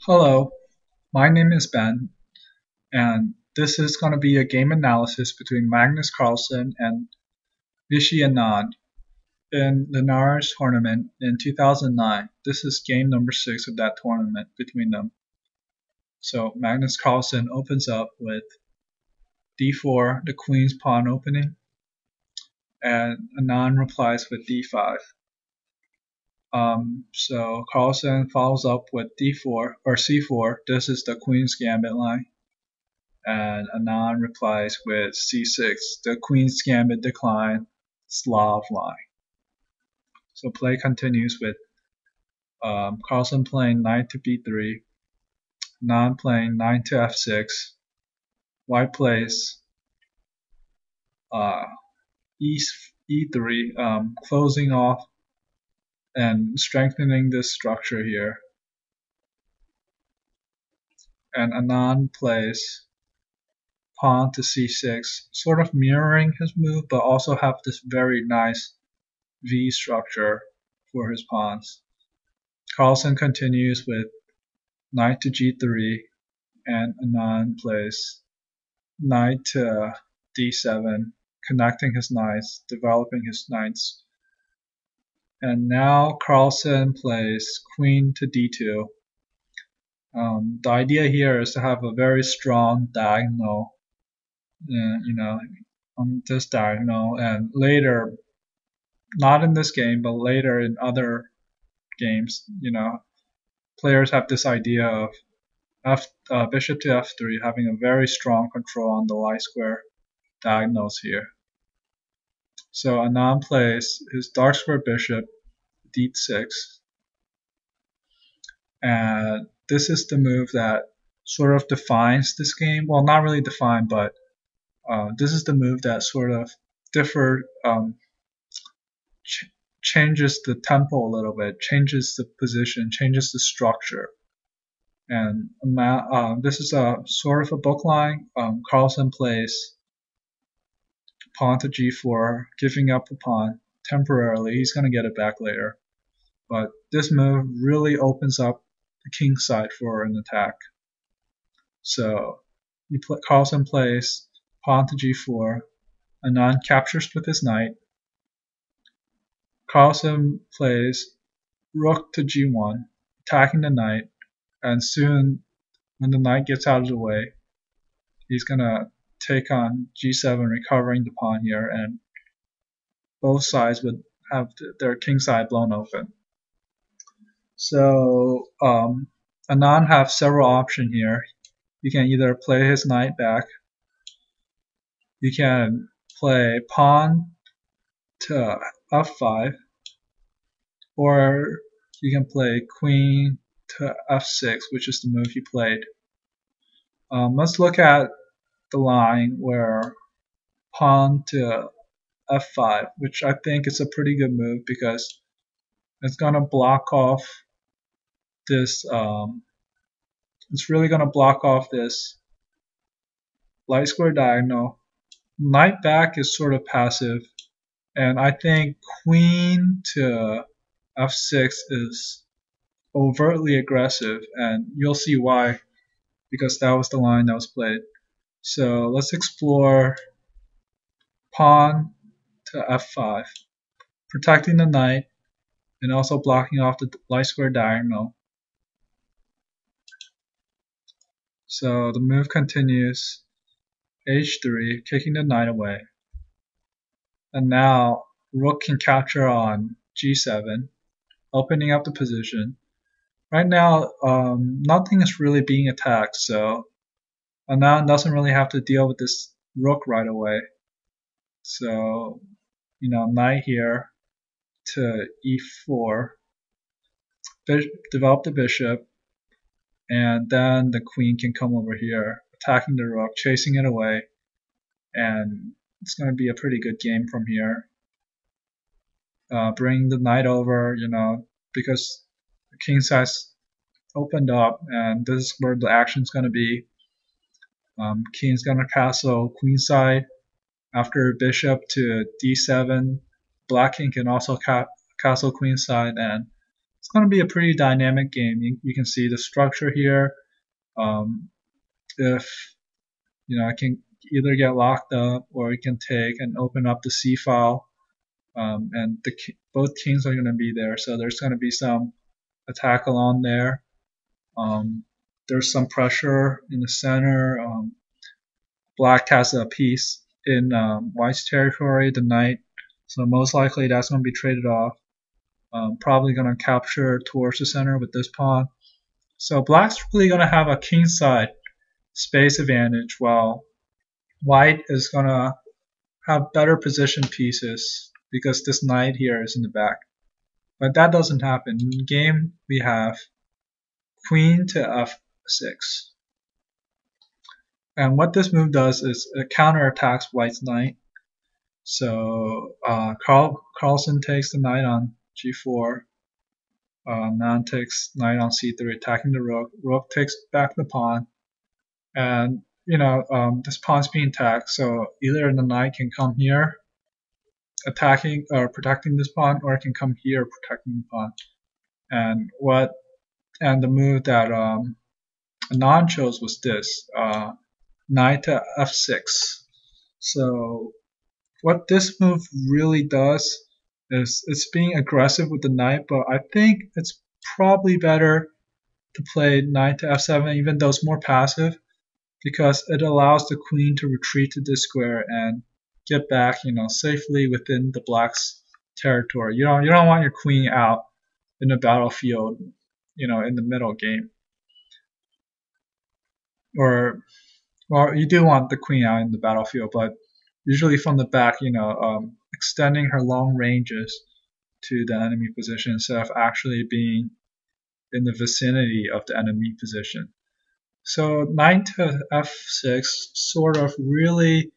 Hello, my name is Ben, and this is going to be a game analysis between Magnus Carlsen and Viswanathan Anand in Linares tournament in 2009. This is game number 6 of that tournament between them. So Magnus Carlsen opens up with d4, the queen's pawn opening, and Anand replies with d5. So Carlsen follows up with d4 or c4. This is the queen's gambit line. And Anand replies with c6, the queen's gambit decline, Slav line. So play continues with Carlsen playing knight to b3, Anand playing knight to f6, white plays e3, closing off and strengthening this structure here. And Anand plays pawn to c6, sort of mirroring his move, but also have this very nice V structure for his pawns. Carlsen continues with knight to g3, and Anand plays knight to d7, connecting his knights, developing his knights. And now Carlsen plays queen to d2. The idea here is to have a very strong diagonal, on this diagonal, and later, not in this game, but later in other games, players have this idea of bishop to f3 having a very strong control on the light square diagonals here. So Anand plays his dark square bishop d6, and this is the move that sort of defines this game. Well, not really defined, but this is the move that sort of changes the tempo a little bit, changes the position, changes the structure. And this is a sort of a book line. Carlsen plays pawn to g4, giving up a pawn temporarily. He's going to get it back later. But this move really opens up the king side for an attack. So Carlsen plays pawn to g4. Anand captures with his knight. Carlsen plays rook to g1, attacking the knight. And soon, when the knight gets out of the way, he's going to take on g7, recovering the pawn here, and both sides would have their king side blown open. So Anand have several options here. You can either play his knight back, you can play pawn to f5, or you can play queen to f6, which is the move he played. Let's look at the line where pawn to f5, which I think is a pretty good move because it's going to block off this, it's really going to block off this light square diagonal. Knight back is sort of passive, and I think queen to f6 is overtly aggressive, and you'll see why, because that was the line that was played. So let's explore pawn to f5, protecting the knight and also blocking off the light square diagonal. So the move continues, h3, kicking the knight away. And now rook can capture on g7, opening up the position. Right now, nothing is really being attacked, so Anand doesn't really have to deal with this rook right away. So, knight here to e4, develop the bishop, and then the queen can come over here, attacking the rook, chasing it away, and it's going to be a pretty good game from here. Bring the knight over, because the king side's opened up, and this is where the action's going to be. King's going to castle queen side. After bishop to d7, black king can also castle queen side, and it's going to be a pretty dynamic game. You can see the structure here. If I can either get locked up or you can take and open up the C file, and both kings are going to be there, so there's going to be some attack along there. There's some pressure in the center. Black has a piece in white's territory, the knight, so most likely that's going to be traded off. Probably going to capture towards the center with this pawn. So black's really going to have a kingside space advantage, while white is going to have better position pieces because this knight here is in the back. But that doesn't happen. In game, we have queen to f6. And what this move does is it counterattacks white's knight. So Carlsen takes the knight on g4. Anand takes knight on c3, attacking the rook. Rook takes back the pawn. And this pawn's being attacked, so either the knight can come here attacking or protecting this pawn, or it can come here protecting the pawn. And the move that Anand chose was this, knight to f6. So what this move really does is it's being aggressive with the knight, but I think it's probably better to play knight to f7, even though it's more passive, because it allows the queen to retreat to this square and get back, safely within the black's territory. You don't want your queen out in the battlefield, in the middle game. Or, well, you do want the queen out in the battlefield, but usually from the back, extending her long ranges to the enemy position instead of actually being in the vicinity of the enemy position. So knight to f6 sort of really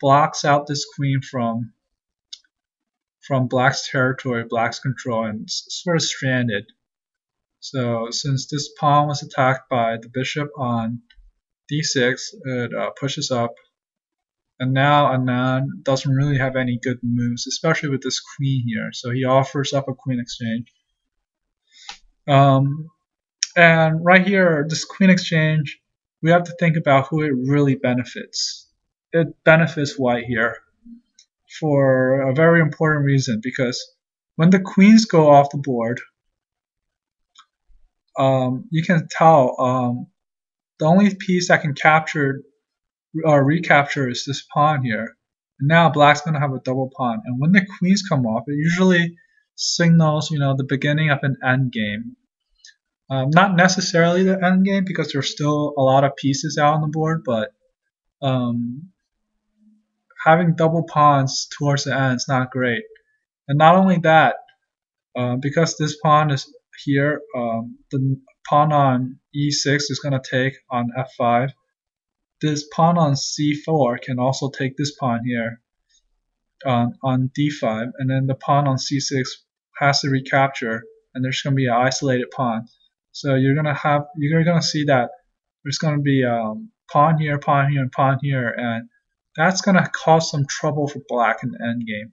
blocks out this queen from black's territory, black's control, and it's sort of stranded. So since this pawn was attacked by the bishop on d6, it pushes up. And now Anand doesn't really have any good moves, especially with this queen here. So he offers up a queen exchange. And right here, this queen exchange, we have to think about who it really benefits. It benefits white here for a very important reason, because when the queens go off the board, you can tell the only piece that can capture or recapture is this pawn here. And now black's going to have a double pawn. And when the queens come off, it usually signals, the beginning of an end game. Not necessarily the end game, because there's still a lot of pieces out on the board, but having double pawns towards the end is not great. And not only that, because this pawn is here, the pawn on e6 is going to take on f5. This pawn on c4 can also take this pawn here on d5, and then the pawn on c6 has to recapture, and there's going to be an isolated pawn. So you're gonna see that there's gonna be pawn here, pawn here, and pawn here, and that's gonna cause some trouble for black in the end game.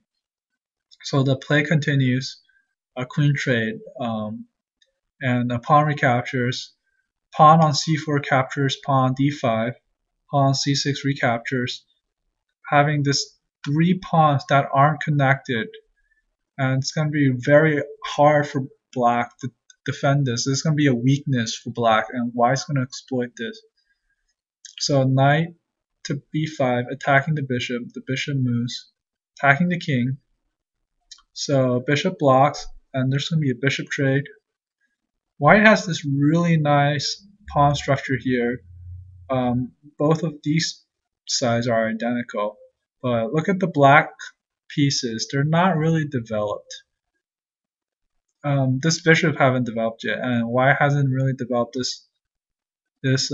So the play continues, a queen trade, and a pawn recaptures. Pawn on c4 captures pawn d5. Pawn on c6 recaptures, having this 3 pawns that aren't connected, and it's gonna be very hard for black to defend this. This is going to be a weakness for black, and white's going to exploit this. So knight to b5, attacking the bishop moves, attacking the king. So bishop blocks, and there's going to be a bishop trade. White has this really nice pawn structure here. Both of these sides are identical, but look at the black pieces. They're not really developed. This bishop haven't developed yet, and white hasn't really developed this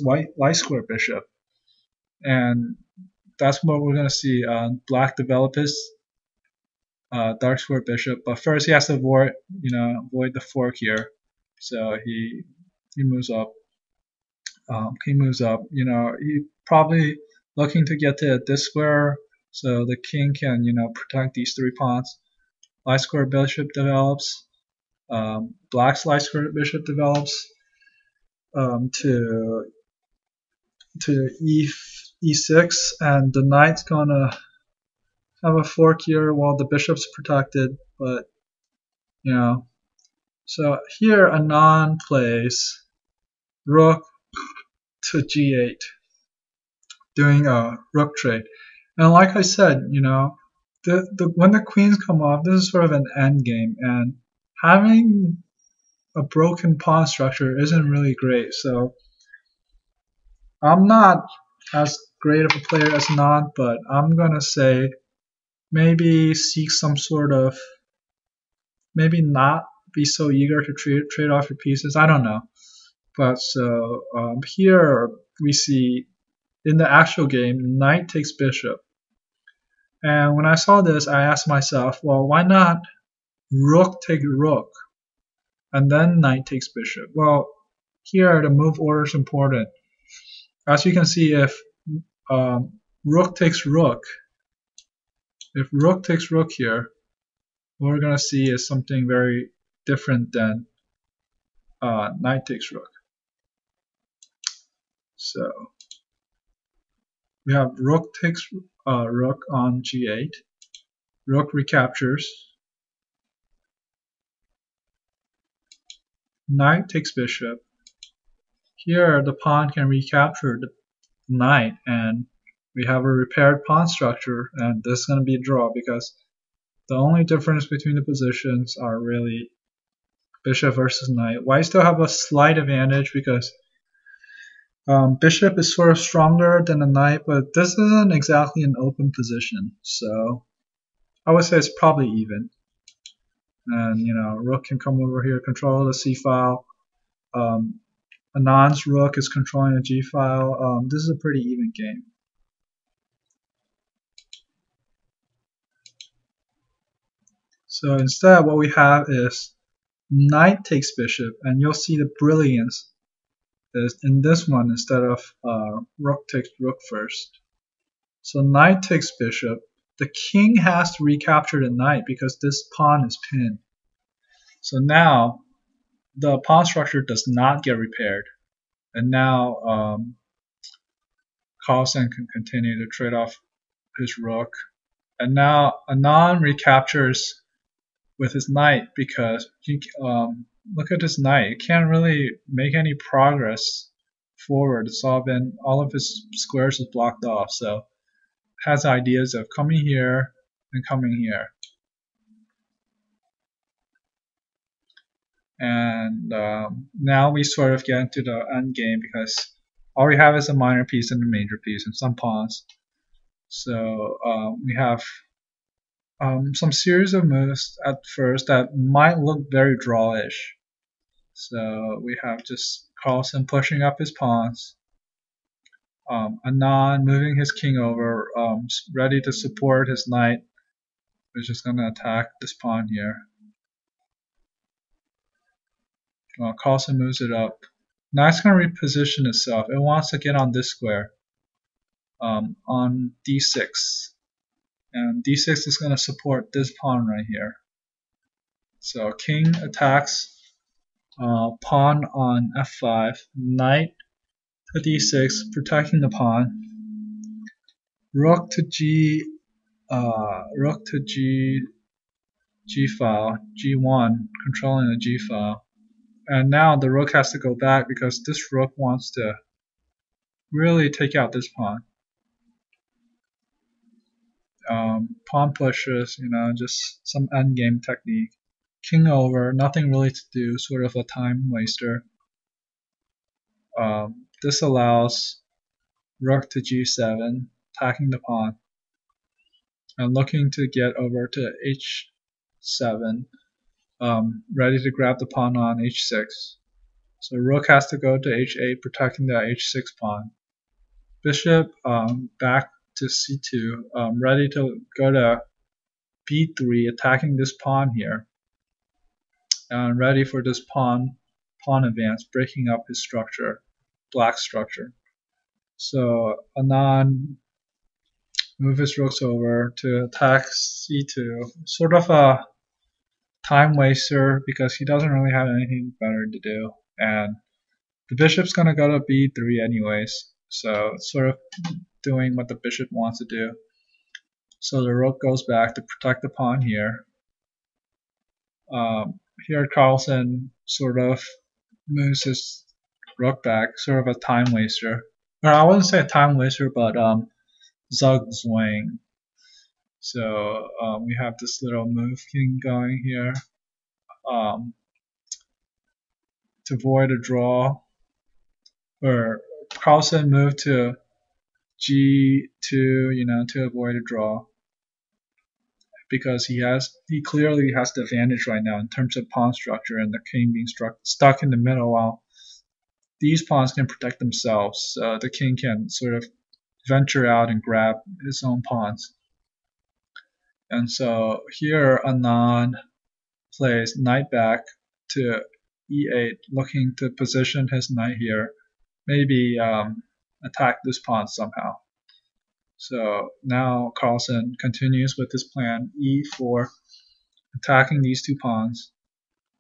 white light square bishop, and that's what we're gonna see. Black develop his dark square bishop, but first he has to avoid the fork here. So he moves up. He moves up. He probably looking to get to this square, so the king can protect these 3 pawns. light square bishop develops, black's light square bishop develops to e6, and the knight's gonna have a fork here while the bishop's protected, but you know. So here Anand plays rook to g8, doing a rook trade. And like I said, you know, when the queens come off, this is sort of an end game, and having a broken pawn structure isn't really great. So I'm not as great of a player as Anand, but I'm gonna say maybe seek some sort of, maybe not be so eager to trade off your pieces. I don't know. But so here we see in the actual game, knight takes bishop. And when I saw this, I asked myself, well, why not rook take rook and then knight takes bishop? Well, here the move order is important. As you can see, if rook takes rook, if rook takes rook here, what we're going to see is something very different than knight takes rook. So we have rook takes rook on g8, rook recaptures, knight takes bishop. Here the pawn can recapture the knight, and we have a repaired pawn structure, and this is going to be a draw because the only difference between the positions are really bishop versus knight. White still have a slight advantage because bishop is sort of stronger than the knight, but this isn't exactly an open position, so I would say it's probably even. And you know, rook can come over here, control the c file. Anand's rook is controlling the g file. This is a pretty even game. So instead, what we have is knight takes bishop, and you'll see the brilliance is in this one instead of rook takes rook first. So knight takes bishop. The king has to recapture the knight because this pawn is pinned. So now the pawn structure does not get repaired, and now Carlsen can continue to trade off his rook. And now Anand recaptures with his knight because he, look at his knight. He can't really make any progress forward. It's all of his squares is blocked off. So has ideas of coming here and coming here. And now we sort of get into the end game because all we have is a minor piece and a major piece and some pawns. So we have some series of moves at first that might look very drawish. So we have just Carlsen pushing up his pawns, Anand moving his king over, ready to support his knight, which is going to attack this pawn here. Carlsen moves it up. Now it's going to reposition itself. It wants to get on this square, on d6. And d6 is going to support this pawn right here. So king attacks, pawn on f5, knight to d6, protecting the pawn. Rook to g file, g1, controlling the g file. And now the rook has to go back because this rook wants to really take out this pawn. Pawn pushes, you know, just some endgame technique. King over, nothing really to do, sort of a time waster. This allows rook to g7, attacking the pawn, and looking to get over to h7, ready to grab the pawn on h6. So rook has to go to h8, protecting the h6 pawn. Bishop back to c2, ready to go to b3, attacking this pawn here, and ready for this pawn advance, breaking up his structure, black structure. So Anand move his rooks over to attack c2, sort of a time waster because he doesn't really have anything better to do, and the bishop's gonna go to b3 anyways, so it's sort of doing what the bishop wants to do. So the rook goes back to protect the pawn here. Here Carlsen sort of moves his rook back, sort of a time waster. Or I wouldn't say a time waster, but zugzwang. So we have this little move thing going here to avoid a draw. Or Carlsen moved to g2, to avoid a draw, because he clearly has the advantage right now in terms of pawn structure, and the king being stuck in the middle, while these pawns can protect themselves. The king can sort of venture out and grab his own pawns. And so here Anand plays knight back to e8, looking to position his knight here, maybe attack this pawn somehow. So now Carlsen continues with his plan, e4, attacking these two pawns.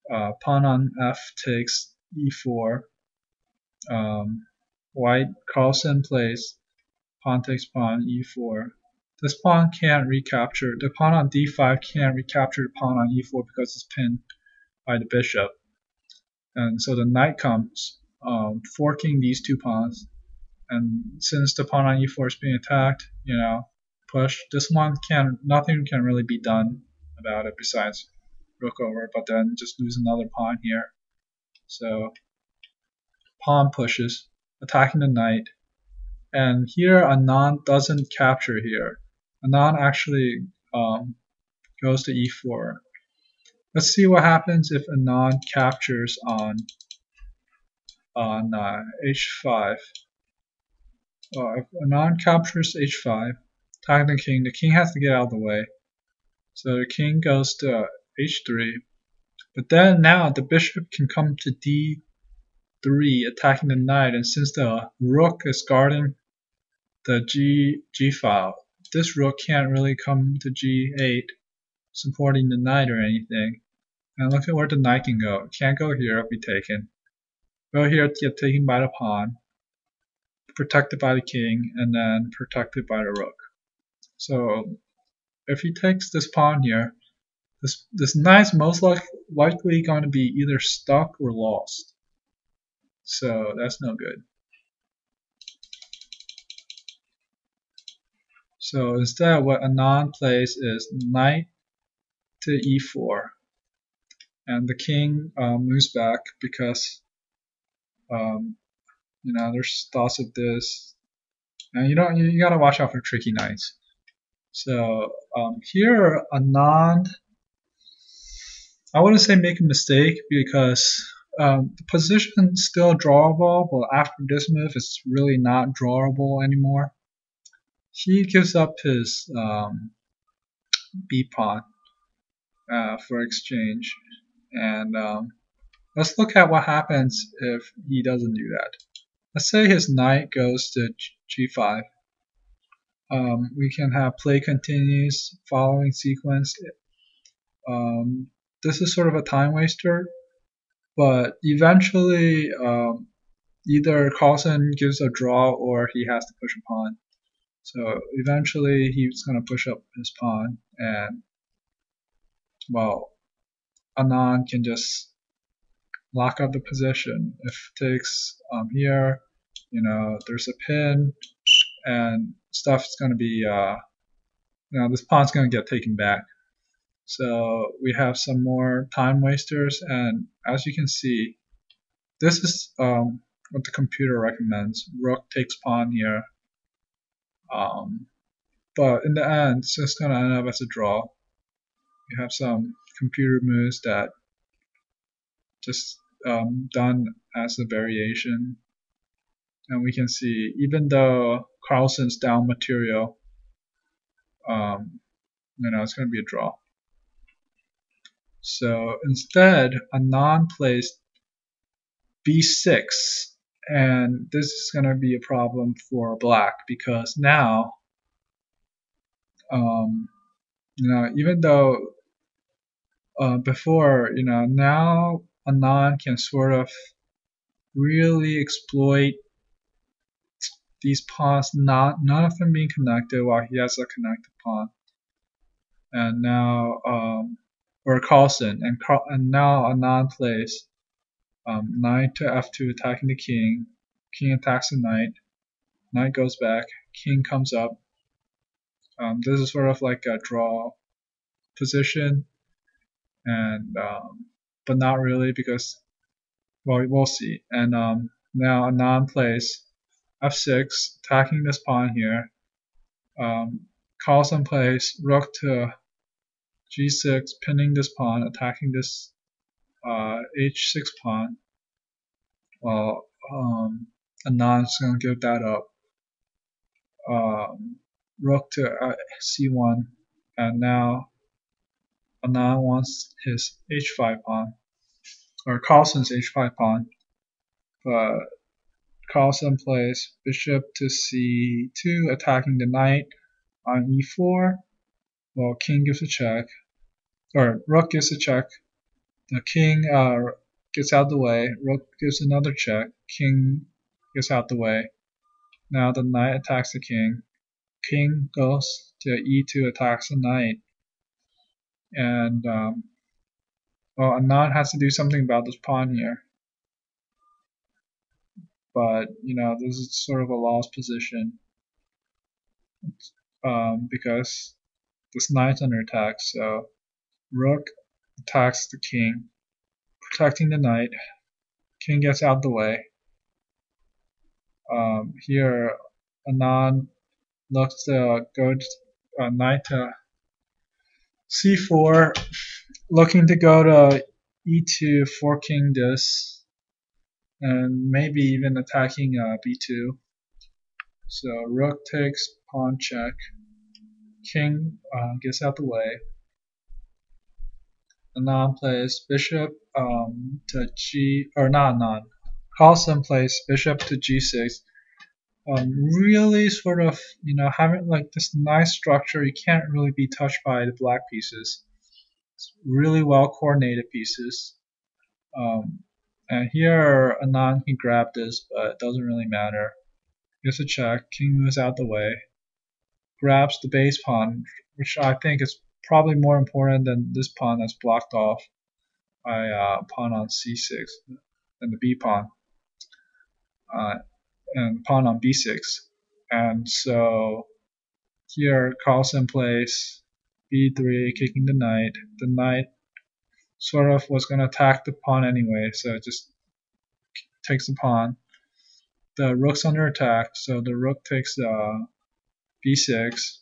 Pawn on f takes e4. White Carlsen plays pawn takes pawn e4. This pawn can't recapture. The pawn on d5 can't recapture the pawn on e4 because it's pinned by the bishop. And so the knight comes, forking these two pawns. And since the pawn on e4 is being attacked, push. This one nothing can really be done about it besides rook over, but then just lose another pawn here. So pawn pushes, attacking the knight. And here Anand doesn't capture here. Anand actually goes to e4. Let's see what happens if Anand captures on h5. If Anand captures h5, attacking the king has to get out of the way. So the king goes to h3. But then now the bishop can come to d3, attacking the knight, and since the rook is guarding the g file, this rook can't really come to g8, supporting the knight or anything. And look at where the knight can go. It can't go here, it'll be taken. Go here, get taken by the pawn, protected by the king, and then protected by the rook. So if he takes this pawn here, this knight's most likely going to be either stuck or lost. So that's no good. So instead, what Anand plays is knight to e4, and the king moves back because there's thoughts of this, and you gotta watch out for tricky knights. So here Anand, I wouldn't say make a mistake because the position is still drawable, but after this move, it's really not drawable anymore. He gives up his b pawn for exchange, and let's look at what happens if he doesn't do that. Let's say his knight goes to g5. We can have play continues, following sequence. This is sort of a time waster, but eventually either Carlsen gives a draw or he has to push a pawn. So eventually he's going to push up his pawn, and well, Anand can just lock up the position. If it takes here, there's a pin, and stuff's going to be, this pawn's going to get taken back. So we have some more time wasters, and as you can see, this is what the computer recommends. Rook takes pawn here. But in the end, it's just going to end up as a draw. You have some computer moves that just done as a variation. And we can see, even though Carlsen's down material, it's going to be a draw. So instead, Anand plays b6, and this is going to be a problem for black because now, even though before, now Anand can sort of really exploit these pawns, none of them being connected while he has a connected pawn. And now, or Carlsen, and now Anand plays knight to f2 attacking the king. King attacks the knight. Knight goes back. King comes up. This is sort of like a draw position, and but not really because, well, we'll see. And now Anand plays f6, attacking this pawn here. Carlsen plays rook to g6, pinning this pawn, attacking this h6 pawn. Well, Anand's going to give that up. Rook to c1, and now Anand wants his h5 pawn, or Carlsen's h5 pawn, but Carlsen plays bishop to c2, attacking the knight on e4. Well, king gives a check, or rook gives a check. The king gets out the way. Rook gives another check. King gets out the way. Now the knight attacks the king. King goes to e2, attacks the knight. And well, Anand has to do something about this pawn here. But this is sort of a lost position because this knight's under attack. So rook attacks the king, protecting the knight. King gets out the way. Here, Anand looks to go knight to c4, looking to go to e2, forking this, and maybe even attacking b2. So rook takes, pawn check. King gets out the way. Anand plays bishop to not Anand. Carlsen plays bishop to g6. Really sort of, having like this nice structure. You can't really be touched by the black pieces. It's really well coordinated pieces. And here Anand can grab this, but it doesn't really matter. Gets a check. King moves out the way. Grabs the base pawn, which I think is probably more important than this pawn that's blocked off by pawn on c6 and the b pawn, and pawn on b6. And so here Carlsen plays b3, kicking the knight. The knight sort of was going to attack the pawn anyway, so it just takes the pawn. The rook's under attack, so the rook takes b6.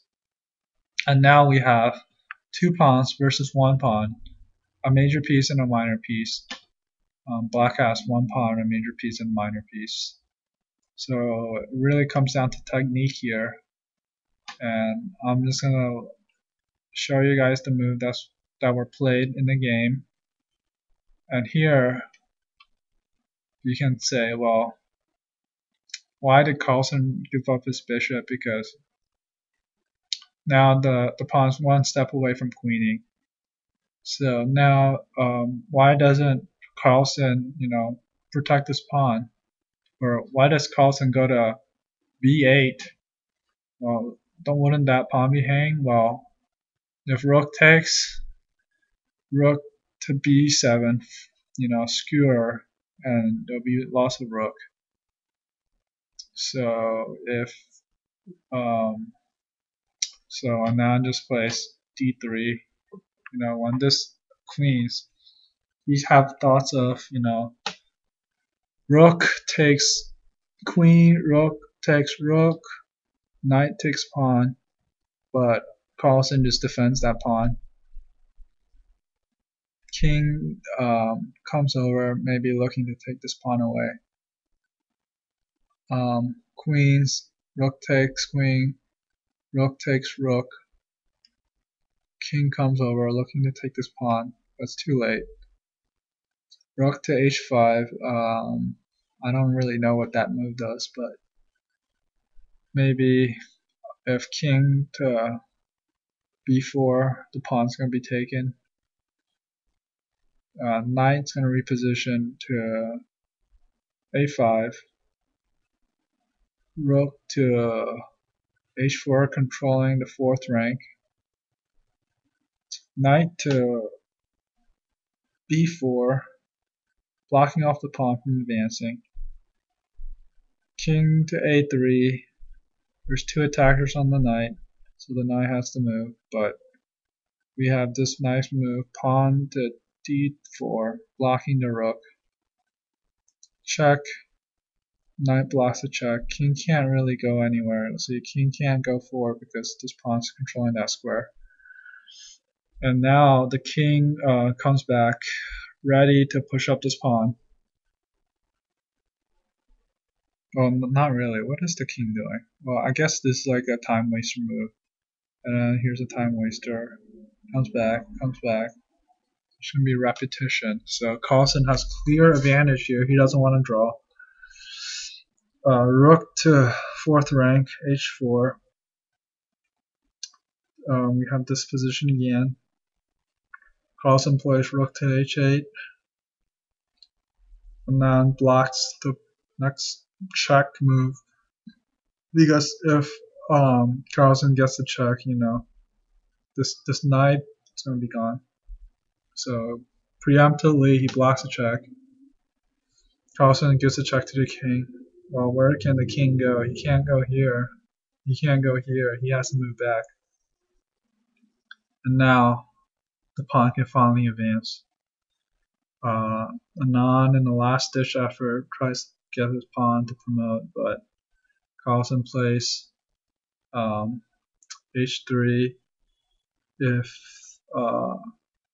And now we have two pawns versus one pawn, a major piece and a minor piece. Black has one pawn, a major piece, and a minor piece. So it really comes down to technique here. And I'm just going to show you guys the move that were played in the game. And here you can say, well, why did Carlsen give up his bishop? Because now the pawn's one step away from queening. So now why doesn't Carlsen, protect this pawn? Or why does Carlsen go to b8? Well, wouldn't that pawn be hanging? Well, if rook takes, rook to b7, skewer, and there'll be loss of rook. So if so Anand just plays d3. When this queens, you have thoughts of rook takes queen, rook takes rook, knight takes pawn, but Carlsen just defends that pawn. King comes over, maybe looking to take this pawn away. Queens, rook takes queen, rook takes rook. King comes over, looking to take this pawn, but it's too late. Rook to h5. I don't really know what that move does, but maybe if king to b4, the pawn's going to be taken. Knight's going to reposition to a5. Rook to h4, controlling the 4th rank. Knight to b4, blocking off the pawn from advancing. King to a3. There's 2 attackers on the knight, so the knight has to move, but we have this nice move, pawn to d4, blocking the rook. Check. Knight blocks the check. King can't really go anywhere. So king can't go forward because this pawn's controlling that square. And now the king comes back, ready to push up this pawn. Well, not really. What is the king doing? Well, I guess this is like a time waster move. And then here's a time waster. Comes back, comes back. It's going to be repetition. So Carlsen has clear advantage here. He doesn't want to draw. Rook to 4th rank, h4. We have this position again. Carlsen plays rook to h8. And then blocks the next check move. Because if Carlsen gets the check, you know, this knight is going to be gone. So preemptively he blocks the check. Carlsen gives the check to the king. Well, where can the king go? He can't go here. He can't go here. He has to move back. And now the pawn can finally advance. Anand, in the last ditch effort, tries to get his pawn to promote, but Carlsen plays h3. If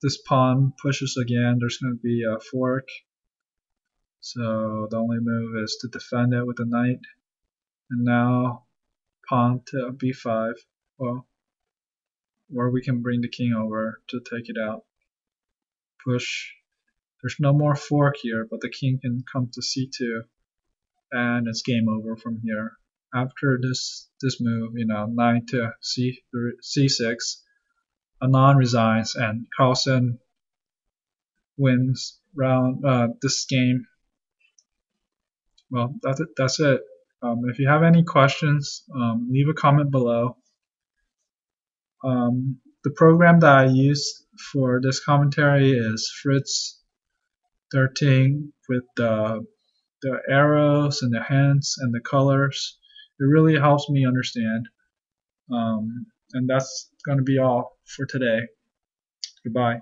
this pawn pushes again, there's going to be a fork. So the only move is to defend it with a knight. And now pawn to b5. Well, or we can bring the king over to take it out. Push. There's no more fork here, but the king can come to c2. And it's game over from here. After this move, you know, knight to c6, Anand resigns, and Carlsen wins this game. Well, that's it. If you have any questions, leave a comment below. The program that I use for this commentary is Fritz 13 with the arrows and the hints and the colors. It really helps me understand. And that's going to be all for today. Goodbye.